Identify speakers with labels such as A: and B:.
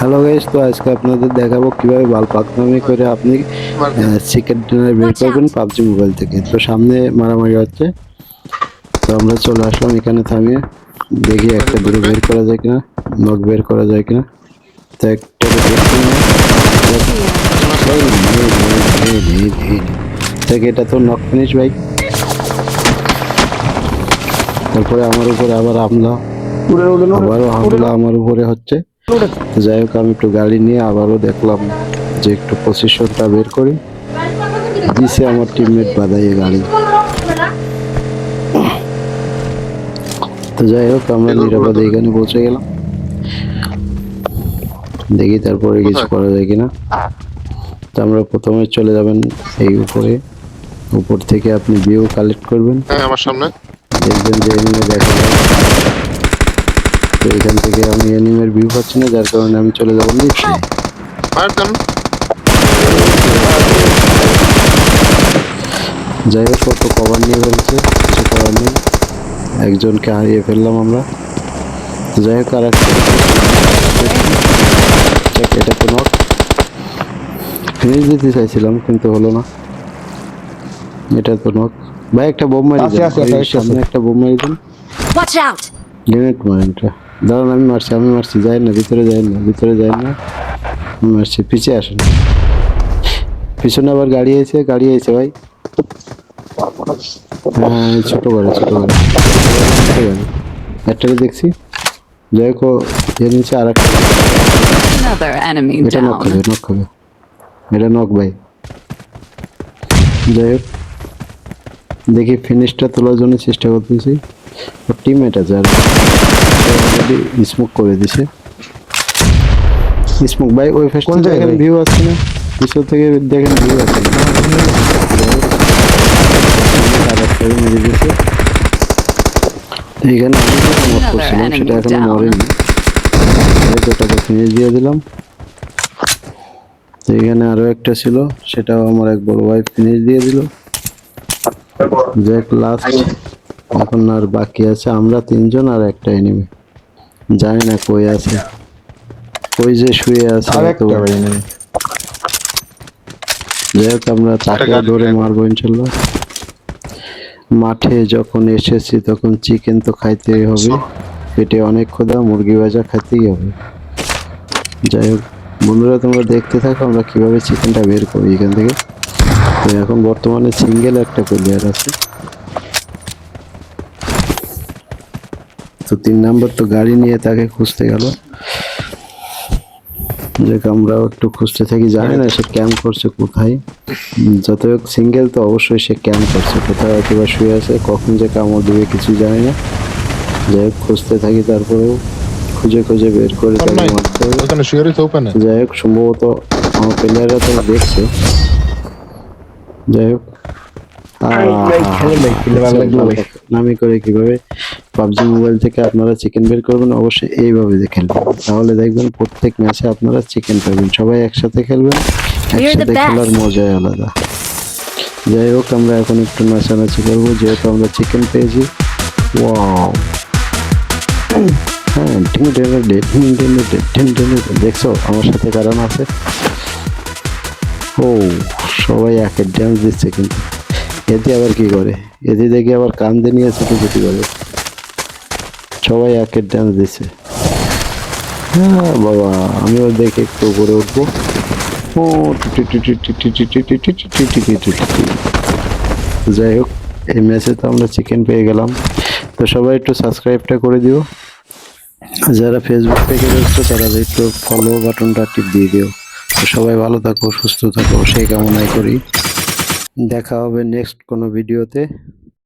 A: Hello guys, তো আজকে আপনাদের দেখাবো কিভাবে বাল পাকনামি করে আপনি চিকেন ডিনার বের করবেন পাবজি মোবাইল থেকে। তো সামনে মারামারি হচ্ছে, তো আমরা চলে আসলাম এখানে থামিয়ে দেখি একটা দুটো বের করা যায় কিনা, নক বের করা যায় কিনা। তো একটা দেখ, এটা তো নক ফিনিশ ভাই। তারপরে আমার উপরে আবার হামলা, আবারও হামলা আমার উপরে হচ্ছে। যাই হোক, আমি একটু গাড়ি নিয়ে আবারও দেখলাম যে একটু পজিশনটা বের করি, দিছে আমার টিমমেট বাধাইয়ে গাড়ি। তো যাই হোক, আমরা নিরাপদে এখানে পৌঁছে গেলাম। দেখি তারপরে কিছু করা যায় কিনা। তো আমরা প্রথমে চলে যাবেন এই উপরে, উপর থেকে আপনি ভিউ কালেক্ট করবেন।
B: আমার সামনে
A: দেখবেন যে এনিমে দেখা যায়। তো এখান থেকে আমি এনিমের ভিউ পাচ্ছি না, যার কারণে আমি চলে যাবো নিচে। যাই হোক, কত কভার নিয়ে ফেলছে, কিছু করার নেই, একজনকে হারিয়ে ফেললাম আমরা। যাই হোক, আর একটা এটা তো নক ফিনিশ দিতে চাইছিলাম কিন্তু হলো না। এটা তো নক ভাই, একটা বোম মারি দেন, সামনে একটা বোম মারি দেন। গ্রেনেড মারেন, দাঁড়ান আমি মারছি, যাই না ভিতরে, যাই না ভিতরে, যাই না, আমি মারছি, পিছিয়ে আসেন। পিছনে আবার গাড়ি আছে ভাই। হ্যাঁ, ছোট গাড়ি একটাকে দেখছি। যাই হোক, এর নিচে আর একটা, এটা নক খাবে, এটা নক ভাই। যাই হোক, দেখি ফিনিশটা তোলার জন্য চেষ্টা করতেছি। ওর টিমমেট আছে আর অলরেডি স্মোক করে দিছে। স্মোক ভাই, ওই ফার্স্টে দেখেন ভিউ আছে না, পিছন থেকে দেখেন ভিউ আছে না। এইখানে আমি যেটা মত করছিলাম সেটা এখনো মরেনি, ওটাকে ফিনিশ দিয়ে দিলাম। তো এখানে আরো একটা ছিল, সেটাও আমার এক বড় ভাই ফিনিশ দিয়ে দিল। যাক, লাস্ট এখন আর বাকি আছে আমরা তিনজন আর একটা এনিমি, জানি না কই আছে, কই যে শুয়ে আছে। যাই হোক, আমরা তাকে ধরে মারবো ইনশাল্লাহ। মাঠে যখন এসেছি তখন চিকেন তো খাইতেই হবে, পেটে অনেক ক্ষুধা, মুরগি ভাজা খাইতেই হবে। যাই হোক বন্ধুরা, তোমরা দেখতে থাকো আমরা কিভাবে চিকেনটা বের করি এখান থেকে। তো এখন বর্তমানে সিঙ্গেল একটা প্লেয়ার আছে। তো 3 নাম্বার তো গাড়ি নিয়ে তাকে খুঁজতে গেল। যাক, আমরাও একটু খুঁজতে থাকি, জানি না সে ক্যাম্প করছে কোথায়। যত হোক সিঙ্গেল তো অবশ্যই সে ক্যাম্প করছে কোথায়, অথবা শুয়ে আছে, কখন যে কামড় দিবে কিছু জানি না। যাই হোক, খুঁজতে থাকি, তারপরেও খুঁজে বের করে তাকে মারতে হবে। যাই হোক, সম্ভবত আমার প্লেয়াররা তো দেখছে। যাই হোক, নামি করে কিভাবে পাবজি মোবাইল থেকে আপনারা চিকেন বের করবেন, অবশ্যই এইভাবে খেলবেন, তাহলে দেখবেন প্রত্যেক ম্যাচে আপনারা চিকেন পাবেন। সবাই একসাথে খেলবেন, একসাথে খেলার মজাই আলাদা। যাই হোক, আমরা এখন একটু নাচানাচি করবো যেহেতু আমরা চিকেন পেয়েছি। ওয়াও, হ্যাঁ, দেখছো আমার সাথে কারণ আছে। ও, সবাই একের ড্যান্স দিচ্ছে, কিন্তু এতে আবার কি করে, এতে দেখি আবার কান্দে নিয়ে ছুটি করে। সবাই একের ড্যান্স দিচ্ছে। হ্যাঁ বাবা, আমিও দেখে একটু উপরে উঠবো। ও, যাই হোক, এই ম্যাচে তো আমরা চিকেন পেয়ে গেলাম। তো সবাই একটু সাবস্ক্রাইবটা করে দিও, যারা ফেসবুক থেকে দেখছো তারা একটু ফলো বাটনটা টিপ দিয়ে দিও। তো সবাই ভালো থাকো, সুস্থ থাকো, সেই কামনাই করি। দেখা হবে নেক্সট কোনো ভিডিওতে।